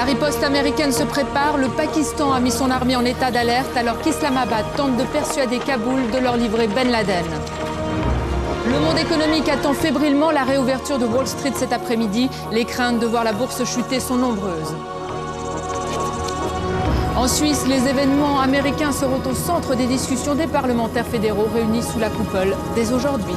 riposte américaine se prépare. Le Pakistan a mis son armée en état d'alerte alors qu'Islamabad tente de persuader Kaboul de leur livrer Ben Laden. Le monde économique attend fébrilement la réouverture de Wall Street cet après-midi. Les craintes de voir la bourse chuter sont nombreuses. En Suisse, les événements américains seront au centre des discussions des parlementaires fédéraux réunis sous la coupole dès aujourd'hui.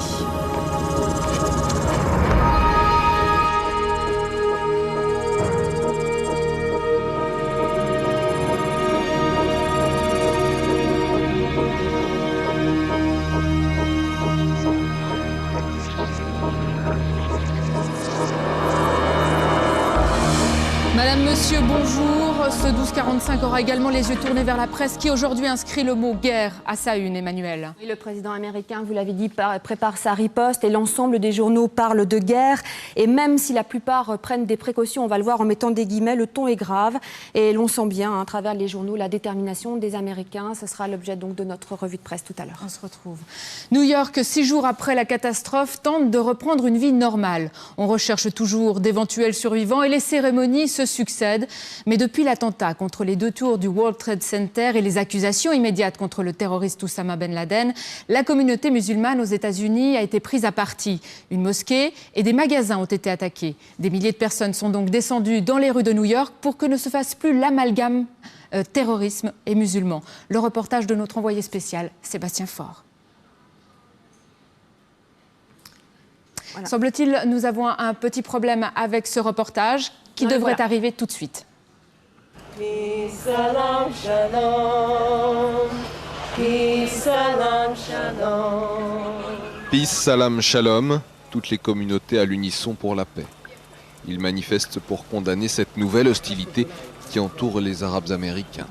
Madame, monsieur, bonjour. Ce 1245 aura également les yeux tournés vers la presse qui aujourd'hui inscrit le mot guerre à sa une, Emmanuel. Le président américain, vous l'avez dit, prépare sa riposte et l'ensemble des journaux parlent de guerre. Et même si la plupart prennent des précautions, on va le voir en mettant des guillemets, le ton est grave. Et l'on sent bien à travers les journaux la détermination des Américains. Ce sera l'objet donc de notre revue de presse tout à l'heure. On se retrouve. New York, 6 jours après la catastrophe, tente de reprendre une vie normale. On recherche toujours d'éventuels survivants et les cérémonies se succèdent. Mais depuis l'attentat contre les 2 tours du World Trade Center et les accusations immédiates contre le terroriste Oussama Ben Laden, la communauté musulmane aux États-Unis a été prise à partie. Une mosquée et des magasins ont été attaqués. Des milliers de personnes sont donc descendues dans les rues de New York pour que ne se fasse plus l'amalgame terrorisme et musulmans. Le reportage de notre envoyé spécial, Sébastien Faure. Voilà. Semble-t-il, nous avons un petit problème avec ce reportage qui devrait arriver tout de suite. Peace, salam, shalom. Peace, salam, shalom. Peace, salam, shalom. Toutes les communautés à l'unisson pour la paix. Ils manifestent pour condamner cette nouvelle hostilité qui entoure les Arabes américains.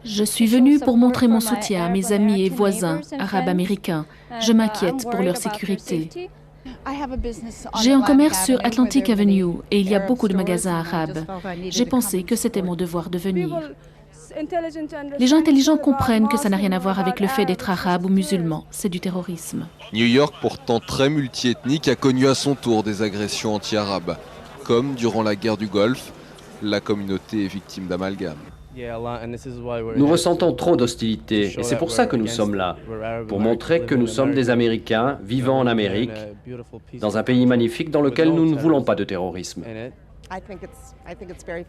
Je suis venue pour montrer mon soutien à mes amis et voisins arabes américains. Je m'inquiète pour leur sécurité. J'ai un commerce sur Atlantic Avenue et il y a beaucoup de magasins arabes. J'ai pensé que c'était mon devoir de venir. Les gens intelligents comprennent que ça n'a rien à voir avec le fait d'être arabe ou musulman. C'est du terrorisme. New York, pourtant très multiethnique, a connu à son tour des agressions anti-arabes. Comme durant la guerre du Golfe, la communauté est victime d'amalgame. Nous ressentons trop d'hostilité et c'est pour ça que nous sommes là, pour montrer que nous sommes des Américains vivant en Amérique, dans un pays magnifique dans lequel nous ne voulons pas de terrorisme.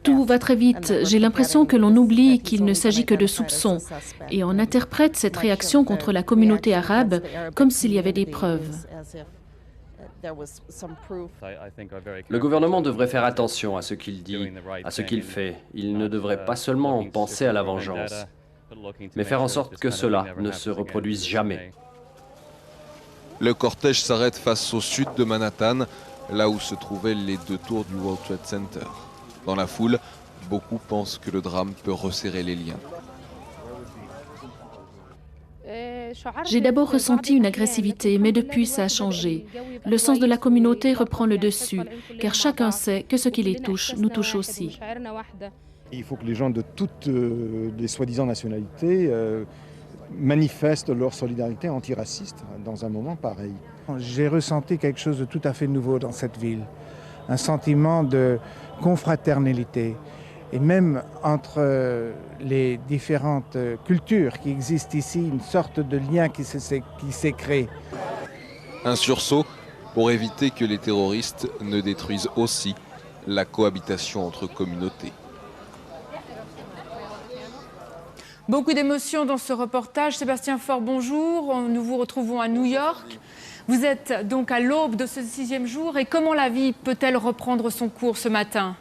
Tout va très vite. J'ai l'impression que l'on oublie qu'il ne s'agit que de soupçons et on interprète cette réaction contre la communauté arabe comme s'il y avait des preuves. Le gouvernement devrait faire attention à ce qu'il dit, à ce qu'il fait. Il ne devrait pas seulement penser à la vengeance, mais faire en sorte que cela ne se reproduise jamais. Le cortège s'arrête face au sud de Manhattan, là où se trouvaient les 2 tours du World Trade Center. Dans la foule, beaucoup pensent que le drame peut resserrer les liens. J'ai d'abord ressenti une agressivité, mais depuis ça a changé. Le sens de la communauté reprend le dessus, car chacun sait que ce qui les touche nous touche aussi. Il faut que les gens de toutes les soi-disant nationalités manifestent leur solidarité antiraciste dans un moment pareil. J'ai ressenti quelque chose de tout à fait nouveau dans cette ville, un sentiment de confraternité. Et même entre les différentes cultures qui existent ici, une sorte de lien qui s'est créé. Un sursaut pour éviter que les terroristes ne détruisent aussi la cohabitation entre communautés. Beaucoup d'émotions dans ce reportage. Sébastien Faure, bonjour. Nous vous retrouvons à New York. Vous êtes donc à l'aube de ce 6e jour. Et comment la vie peut-elle reprendre son cours ce matin ?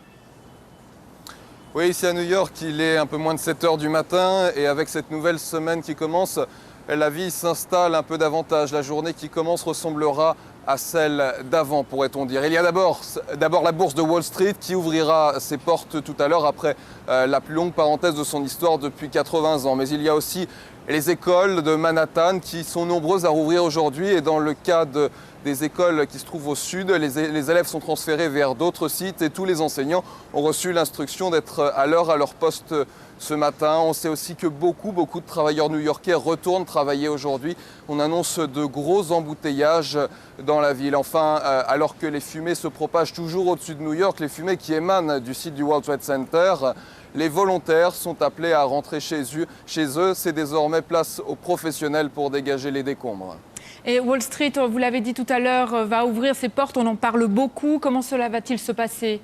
Oui, ici à New York, il est un peu moins de 7 h du matin et avec cette nouvelle semaine qui commence, la vie s'installe un peu davantage. La journée qui commence ressemblera à celle d'avant, pourrait-on dire. Il y a d'abord la bourse de Wall Street qui ouvrira ses portes tout à l'heure après la plus longue parenthèse de son histoire depuis 80 ans. Mais il y a aussi les écoles de Manhattan qui sont nombreuses à rouvrir aujourd'hui et dans le cas de des écoles qui se trouvent au sud. Les élèves sont transférés vers d'autres sites et tous les enseignants ont reçu l'instruction d'être à l'heure à leur poste ce matin. On sait aussi que beaucoup de travailleurs new-yorkais retournent travailler aujourd'hui. On annonce de gros embouteillages dans la ville. Enfin, alors que les fumées se propagent toujours au-dessus de New York, les fumées qui émanent du site du World Trade Center, les volontaires sont appelés à rentrer chez eux. C'est désormais place aux professionnels pour dégager les décombres. Et Wall Street, vous l'avez dit tout à l'heure, va ouvrir ses portes. On en parle beaucoup. Comment cela va-t-il se passer ?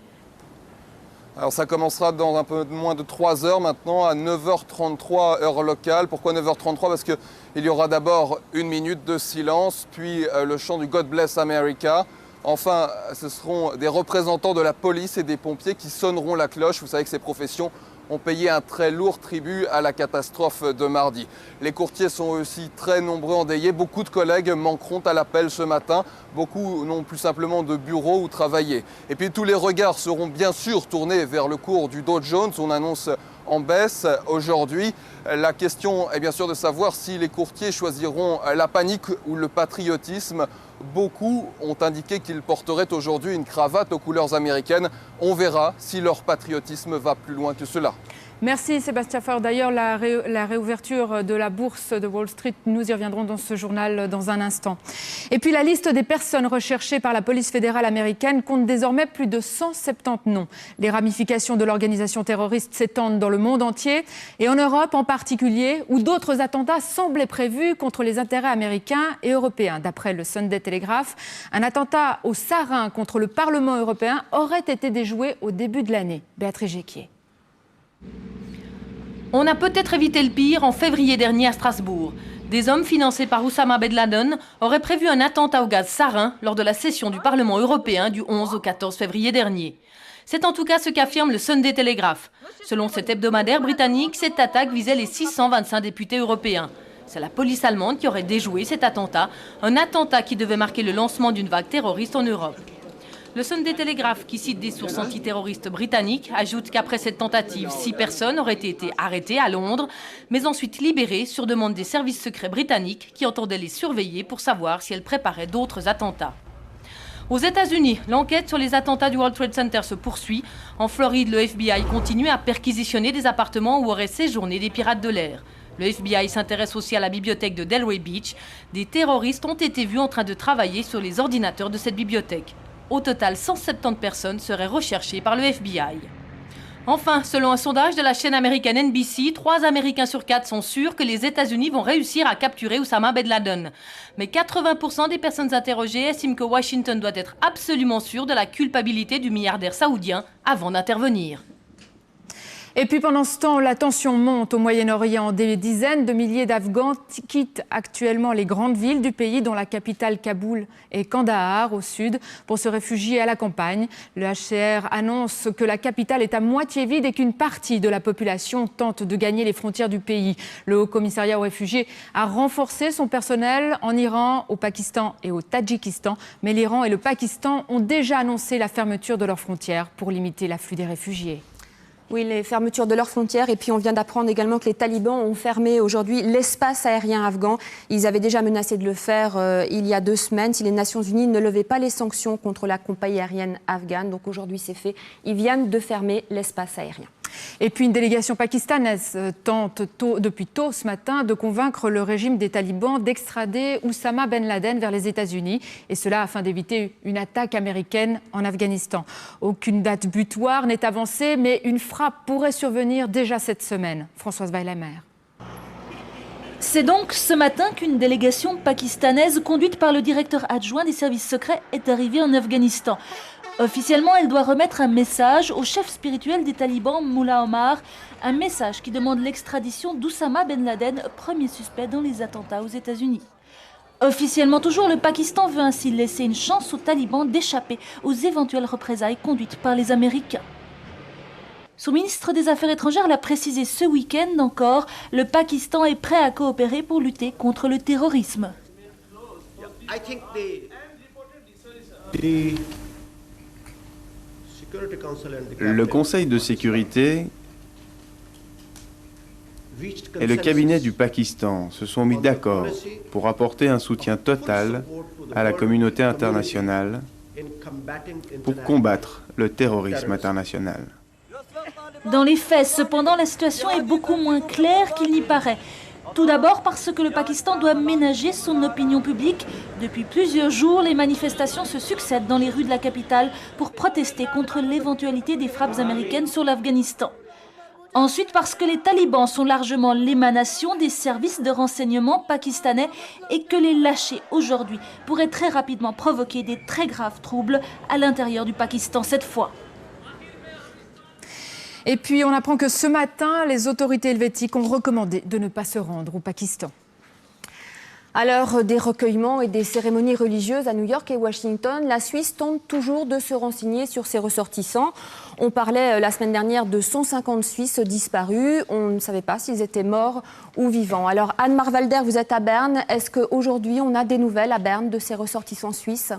Alors ça commencera dans un peu moins de 3 heures maintenant, à 9h33 heure locale. Pourquoi 9h33 ? Parce qu'il y aura d'abord 1 minute de silence, puis le chant du God Bless America. Enfin, ce seront des représentants de la police et des pompiers qui sonneront la cloche. Vous savez que ces professions ont payé un très lourd tribut à la catastrophe de mardi. Les courtiers sont aussi très nombreux endeuillés. Beaucoup de collègues manqueront à l'appel ce matin. Beaucoup n'ont plus simplement de bureau où travailler. Et puis tous les regards seront bien sûr tournés vers le cours du Dow Jones. On annonce en baisse aujourd'hui. La question est bien sûr de savoir si les courtiers choisiront la panique ou le patriotisme. Beaucoup ont indiqué qu'ils porteraient aujourd'hui une cravate aux couleurs américaines. On verra si leur patriotisme va plus loin que cela. Merci Sébastien Faure. D'ailleurs, la réouverture de la bourse de Wall Street, nous y reviendrons dans ce journal dans un instant. Et puis la liste des personnes recherchées par la police fédérale américaine compte désormais plus de 170 noms. Les ramifications de l'organisation terroriste s'étendent dans le monde entier et en Europe en particulier, où d'autres attentats semblaient prévus contre les intérêts américains et européens. D'après le Sunday Telegraph, un attentat au sarin contre le Parlement européen aurait été déjoué au début de l'année. Béatrice Géquier. On a peut-être évité le pire en février dernier à Strasbourg. Des hommes financés par Oussama Ben Laden auraient prévu un attentat au gaz sarin lors de la session du Parlement européen du 11 au 14 février dernier. C'est en tout cas ce qu'affirme le Sunday Telegraph. Selon cet hebdomadaire britannique, cette attaque visait les 625 députés européens. C'est la police allemande qui aurait déjoué cet attentat, un attentat qui devait marquer le lancement d'une vague terroriste en Europe. Le Sunday Telegraph, qui cite des sources antiterroristes britanniques, ajoute qu'après cette tentative, 6 personnes auraient été arrêtées à Londres, mais ensuite libérées sur demande des services secrets britanniques qui entendaient les surveiller pour savoir si elles préparaient d'autres attentats. Aux États-Unis, l'enquête sur les attentats du World Trade Center se poursuit. En Floride, le FBI continue à perquisitionner des appartements où auraient séjourné des pirates de l'air. Le FBI s'intéresse aussi à la bibliothèque de Delray Beach. Des terroristes ont été vus en train de travailler sur les ordinateurs de cette bibliothèque. Au total, 170 personnes seraient recherchées par le FBI. Enfin, selon un sondage de la chaîne américaine NBC, 3 Américains sur 4 sont sûrs que les États-Unis vont réussir à capturer Oussama Ben Laden. Mais 80% des personnes interrogées estiment que Washington doit être absolument sûr de la culpabilité du milliardaire saoudien avant d'intervenir. Et puis pendant ce temps, la tension monte au Moyen-Orient. Des dizaines de milliers d'Afghans quittent actuellement les grandes villes du pays, dont la capitale Kaboul et Kandahar au sud, pour se réfugier à la campagne. Le HCR annonce que la capitale est à moitié vide et qu'une partie de la population tente de gagner les frontières du pays. Le Haut Commissariat aux réfugiés a renforcé son personnel en Iran, au Pakistan et au Tadjikistan. Mais l'Iran et le Pakistan ont déjà annoncé la fermeture de leurs frontières pour limiter l'afflux des réfugiés. Oui, les fermetures de leurs frontières. Et puis on vient d'apprendre également que les talibans ont fermé aujourd'hui l'espace aérien afghan. Ils avaient déjà menacé de le faire il y a 2 semaines si les Nations Unies ne levaient pas les sanctions contre la compagnie aérienne afghane. Donc aujourd'hui c'est fait. Ils viennent de fermer l'espace aérien. Et puis une délégation pakistanaise tente depuis tôt ce matin de convaincre le régime des talibans d'extrader Oussama Ben Laden vers les États-Unis, et cela afin d'éviter une attaque américaine en Afghanistan. Aucune date butoir n'est avancée, mais une frappe pourrait survenir déjà cette semaine. Françoise Weilemer. C'est donc ce matin qu'une délégation pakistanaise conduite par le directeur adjoint des services secrets est arrivée en Afghanistan. Officiellement, elle doit remettre un message au chef spirituel des talibans, Mullah Omar, un message qui demande l'extradition d'Oussama Ben Laden, premier suspect dans les attentats aux États-Unis. Officiellement toujours, le Pakistan veut ainsi laisser une chance aux talibans d'échapper aux éventuelles représailles conduites par les Américains. Son ministre des Affaires étrangères l'a précisé ce week-end encore, le Pakistan est prêt à coopérer pour lutter contre le terrorisme. Le Conseil de sécurité et le cabinet du Pakistan se sont mis d'accord pour apporter un soutien total à la communauté internationale pour combattre le terrorisme international. Dans les faits, cependant, la situation est beaucoup moins claire qu'il n'y paraît. Tout d'abord parce que le Pakistan doit ménager son opinion publique. Depuis plusieurs jours, les manifestations se succèdent dans les rues de la capitale pour protester contre l'éventualité des frappes américaines sur l'Afghanistan. Ensuite, parce que les talibans sont largement l'émanation des services de renseignement pakistanais et que les lâcher aujourd'hui pourrait très rapidement provoquer des très graves troubles à l'intérieur du Pakistan cette fois. Et puis, on apprend que ce matin, les autorités helvétiques ont recommandé de ne pas se rendre au Pakistan. À l'heure des recueillements et des cérémonies religieuses à New York et Washington, la Suisse tente toujours de se renseigner sur ses ressortissants. On parlait la semaine dernière de 150 Suisses disparus. On ne savait pas s'ils étaient morts ou vivants. Alors Anne Marvalder, vous êtes à Berne. Est-ce qu'aujourd'hui on a des nouvelles à Berne de ces ressortissants suisses ?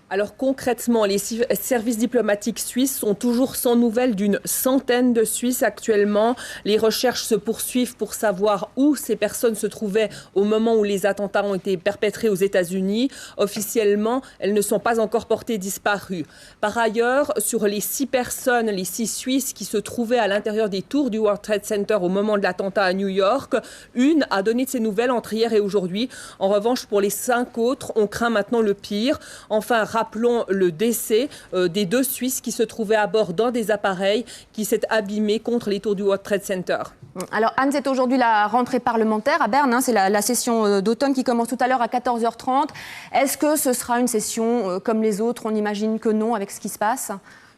Alors concrètement, les services diplomatiques suisses sont toujours sans nouvelles d'une centaine de Suisses actuellement. Les recherches se poursuivent pour savoir où ces personnes se trouvaient au moment où les attentats ont été perpétrés aux États-Unis. Officiellement, elles ne sont pas encore portées disparues. Par ailleurs, sur les 6 personnes, les 6 Suisses qui se trouvaient à l'intérieur des tours du World Trade Center au moment de l'attentat à New York, une a donné de ses nouvelles entre hier et aujourd'hui. En revanche, pour les 5 autres, on craint maintenant le pire. Enfin, rappelons le décès des 2 Suisses qui se trouvaient à bord d'un des appareils qui s'est abîmé contre les tours du World Trade Center. Alors Anne, c'est aujourd'hui la rentrée parlementaire à Berne, c'est la session d'automne qui commence tout à l'heure à 14h30. Est-ce que ce sera une session comme les autres? On imagine que non avec ce qui se passe.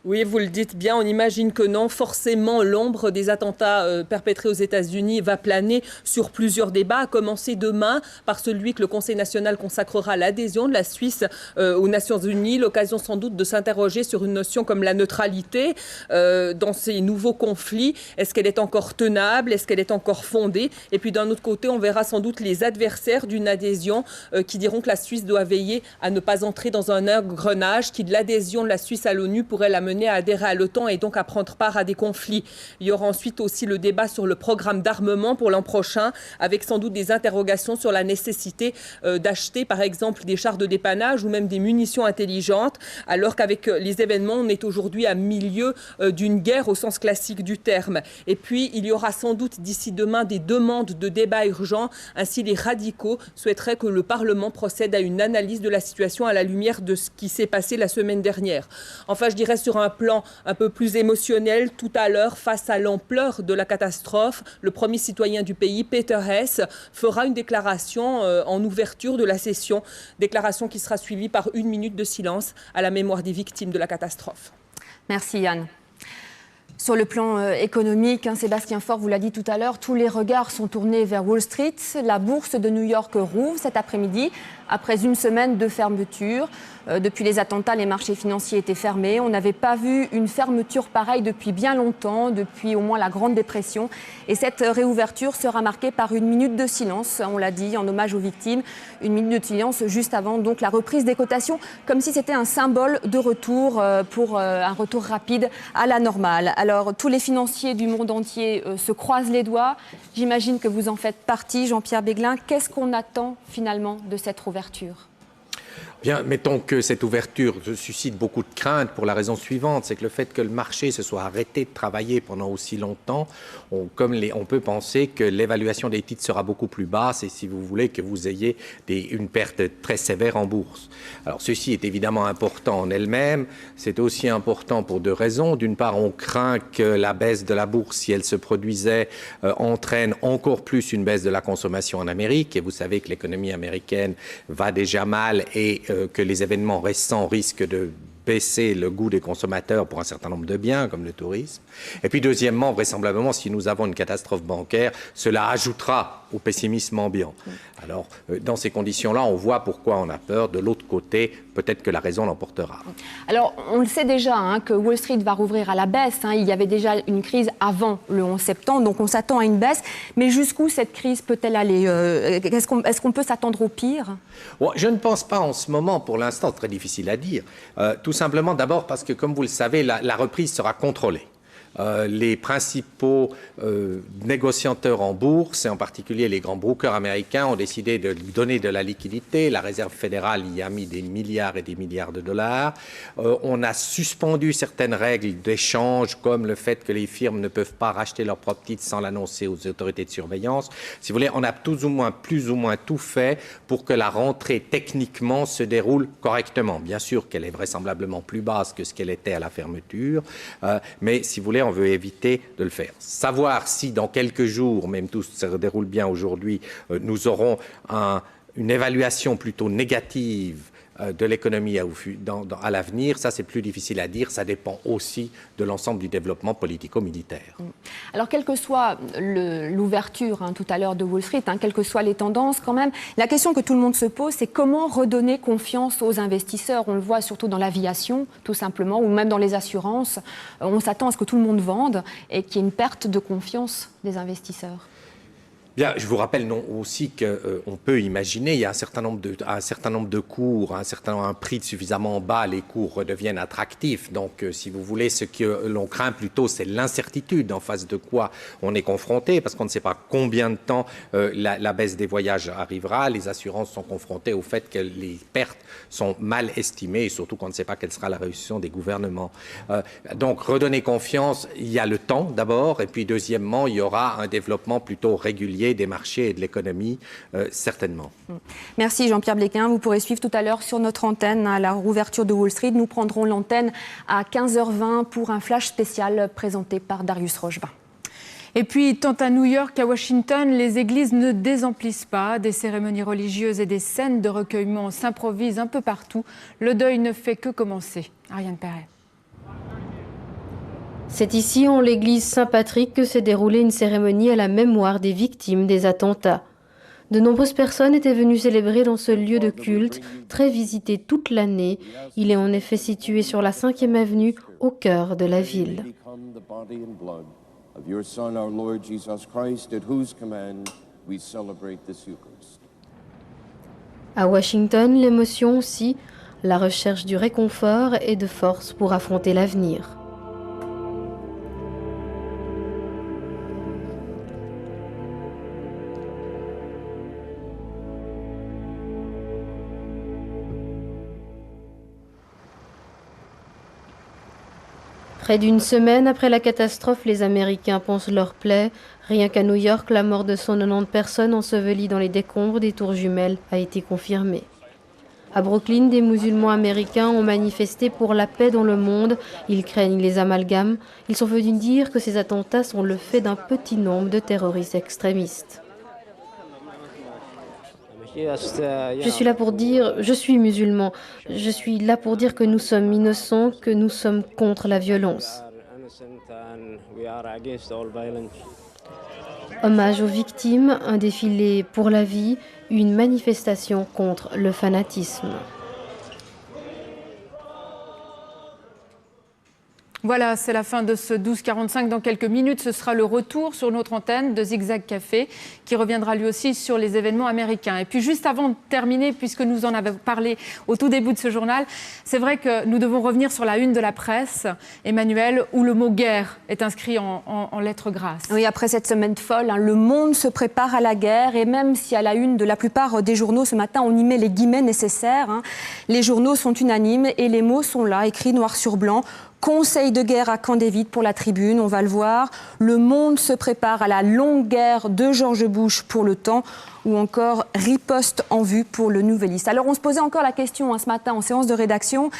Oui, vous le dites bien, on imagine que non. Forcément, l'ombre des attentats perpétrés aux États-Unis va planer sur plusieurs débats, à commencer demain par celui que le Conseil national consacrera à l'adhésion de la Suisse aux Nations Unies. L'occasion sans doute de s'interroger sur une notion comme la neutralité dans ces nouveaux conflits. Est-ce qu'elle est encore tenable? Est-ce qu'elle est encore fondée? Et puis d'un autre côté, on verra sans doute les adversaires d'une adhésion qui diront que la Suisse doit veiller à ne pas entrer dans un engrenage qui, de l'adhésion de la Suisse à l'ONU, pourrait la mener à adhérer à l'OTAN et donc à prendre part à des conflits. Il y aura ensuite aussi le débat sur le programme d'armement pour l'an prochain, avec sans doute des interrogations sur la nécessité d'acheter par exemple des chars de dépannage ou même des munitions intelligentes, alors qu'avec les événements, on est aujourd'hui à milieu d'une guerre au sens classique du terme. Et puis, il y aura sans doute d'ici demain des demandes de débat urgents. Ainsi, les radicaux souhaiteraient que le Parlement procède à une analyse de la situation à la lumière de ce qui s'est passé la semaine dernière. Enfin, je dirais sur un plan un peu plus émotionnel, tout à l'heure, face à l'ampleur de la catastrophe, le premier citoyen du pays, Peter Hess, fera une déclaration en ouverture de la session, déclaration qui sera suivie par 1 minute de silence à la mémoire des victimes de la catastrophe. Merci Yann. Sur le plan économique, Sébastien Faure vous l'a dit tout à l'heure, tous les regards sont tournés vers Wall Street. La bourse de New York rouvre cet après-midi après une semaine de fermeture. Depuis les attentats, les marchés financiers étaient fermés. On n'avait pas vu une fermeture pareille depuis bien longtemps, depuis au moins la Grande Dépression. Et cette réouverture sera marquée par 1 minute de silence, on l'a dit, en hommage aux victimes. 1 minute de silence juste avant donc la reprise des cotations, comme si c'était un symbole de retour pour un retour rapide à la normale. Alors, tous les financiers du monde entier se croisent les doigts. J'imagine que vous en faites partie, Jean-Pierre Béglin. Qu'est-ce qu'on attend finalement de cette ouverture ? Bien, mettons que cette ouverture suscite beaucoup de craintes pour la raison suivante, c'est que le fait que le marché se soit arrêté de travailler pendant aussi longtemps, on peut penser que l'évaluation des titres sera beaucoup plus basse et si vous voulez que vous ayez une perte très sévère en bourse. Alors ceci est évidemment important en elle-même, c'est aussi important pour 2 raisons. D'une part, on craint que la baisse de la bourse, si elle se produisait, entraîne encore plus une baisse de la consommation en Amérique et vous savez que l'économie américaine va déjà mal et que les événements récents risquent de baisser le goût des consommateurs pour un certain nombre de biens, comme le tourisme. Et puis deuxièmement, vraisemblablement, si nous avons une catastrophe bancaire, cela ajoutera au pessimisme ambiant. Alors, dans ces conditions-là, on voit pourquoi on a peur. De l'autre côté, peut-être que la raison l'emportera. Alors, on le sait déjà que Wall Street va rouvrir à la baisse. Il y avait déjà une crise avant le 11 septembre, donc on s'attend à une baisse. Mais jusqu'où cette crise peut-elle aller? Est-ce qu'on peut s'attendre au pire? Bon, je ne pense pas en ce moment, pour l'instant, très difficile à dire. Tout simplement d'abord parce que, comme vous le savez, la reprise sera contrôlée. Les principaux négociateurs en bourse, et en particulier les grands brokers américains, ont décidé de lui donner de la liquidité. La Réserve fédérale y a mis des milliards et des milliards de dollars. On a suspendu certaines règles d'échange, comme le fait que les firmes ne peuvent pas racheter leurs propres titres sans l'annoncer aux autorités de surveillance. Si vous voulez, on a plus ou moins tout fait pour que la rentrée techniquement se déroule correctement. Bien sûr qu'elle est vraisemblablement plus basse que ce qu'elle était à la fermeture, mais si vous voulez, on veut éviter de le faire. Savoir si dans quelques jours, même tout se déroule bien aujourd'hui, nous aurons une évaluation plutôt négative de l'économie à l'avenir, ça c'est plus difficile à dire, ça dépend aussi de l'ensemble du développement politico-militaire. Alors quelle que soit l'ouverture tout à l'heure de Wall Street, quelles que soient les tendances quand même, la question que tout le monde se pose, c'est comment redonner confiance aux investisseurs. On le voit surtout dans l'aviation, tout simplement, ou même dans les assurances. On s'attend à ce que tout le monde vende et qu'il y ait une perte de confiance des investisseurs. Bien, je vous rappelle aussi qu'on peut imaginer, il y a un certain nombre de cours, un prix suffisamment bas, les cours redeviennent attractifs. Donc, si vous voulez, ce que l'on craint plutôt, c'est l'incertitude en face de quoi on est confronté, parce qu'on ne sait pas combien de temps la baisse des voyages arrivera. Les assurances sont confrontées au fait que les pertes sont mal estimées, et surtout qu'on ne sait pas quelle sera la réaction des gouvernements. Donc, redonner confiance, il y a le temps d'abord, et puis deuxièmement, il y aura un développement plutôt régulier des marchés et de l'économie, certainement. Merci Jean-Pierre Bléquin. Vous pourrez suivre tout à l'heure sur notre antenne à la rouverture de Wall Street. Nous prendrons l'antenne à 15h20 pour un flash spécial présenté par Darius Rochevin. Et puis, tant à New York qu'à Washington, les églises ne désemplissent pas. Des cérémonies religieuses et des scènes de recueillement s'improvisent un peu partout. Le deuil ne fait que commencer. Ariane Perret. C'est ici, en l'église Saint-Patrick, que s'est déroulée une cérémonie à la mémoire des victimes des attentats. De nombreuses personnes étaient venues célébrer dans ce lieu de culte, très visité toute l'année. Il est en effet situé sur la 5e avenue, au cœur de la ville. À Washington, l'émotion aussi, la recherche du réconfort et de force pour affronter l'avenir. Près d'une semaine après la catastrophe, les Américains pansent leur plaie. Rien qu'à New York, la mort de 190 personnes ensevelies dans les décombres des tours jumelles a été confirmée. À Brooklyn, des musulmans américains ont manifesté pour la paix dans le monde. Ils craignent les amalgames. Ils sont venus dire que ces attentats sont le fait d'un petit nombre de terroristes extrémistes. Je suis là pour dire, je suis musulman, je suis là pour dire que nous sommes innocents, que nous sommes contre la violence. Hommage aux victimes, un défilé pour la vie, une manifestation contre le fanatisme. Voilà, c'est la fin de ce 12h45. Dans quelques minutes, ce sera le retour sur notre antenne de Zigzag Café, qui reviendra lui aussi sur les événements américains. Et puis juste avant de terminer, puisque nous en avons parlé au tout début de ce journal, c'est vrai que nous devons revenir sur la une de la presse, Emmanuel, où le mot guerre est inscrit en lettres grasses. Oui, après cette semaine folle, le monde se prépare à la guerre, et même si à la une de la plupart des journaux ce matin, on y met les guillemets nécessaires, les journaux sont unanimes et les mots sont là, écrits noir sur blanc. Conseil de guerre à Camp David pour la Tribune, on va le voir. Le monde se prépare à la longue guerre de George Bush pour l'OTAN, ou encore riposte en vue pour le Nouvelliste. Alors on se posait encore la question ce matin en séance de rédaction,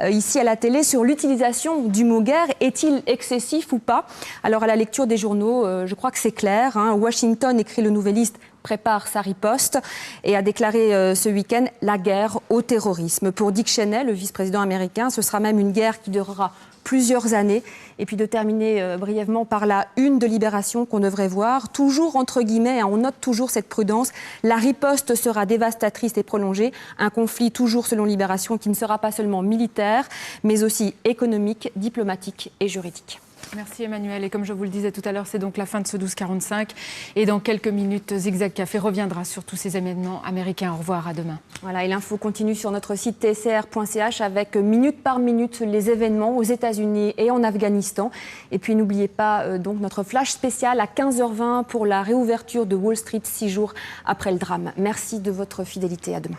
ici à la télé, sur l'utilisation du mot guerre. Est-il excessif ou pas? Alors à la lecture des journaux, je crois que c'est clair. Washington, écrit le Nouvelliste, prépare sa riposte et a déclaré ce week-end la guerre au terrorisme. Pour Dick Cheney, le vice-président américain, ce sera même une guerre qui durera plusieurs années. Et puis de terminer brièvement par la une de Libération qu'on devrait voir. Toujours entre guillemets, on note toujours cette prudence. La riposte sera dévastatrice et prolongée. Un conflit toujours selon Libération qui ne sera pas seulement militaire, mais aussi économique, diplomatique et juridique. Merci Emmanuel. Et comme je vous le disais tout à l'heure, c'est donc la fin de ce 12-45. Et dans quelques minutes, Zigzag Café reviendra sur tous ces événements américains. Au revoir, à demain. Voilà, et l'info continue sur notre site tsr.ch avec minute par minute les événements aux États-Unis et en Afghanistan. Et puis n'oubliez pas donc notre flash spécial à 15h20 pour la réouverture de Wall Street 6 jours après le drame. Merci de votre fidélité. À demain.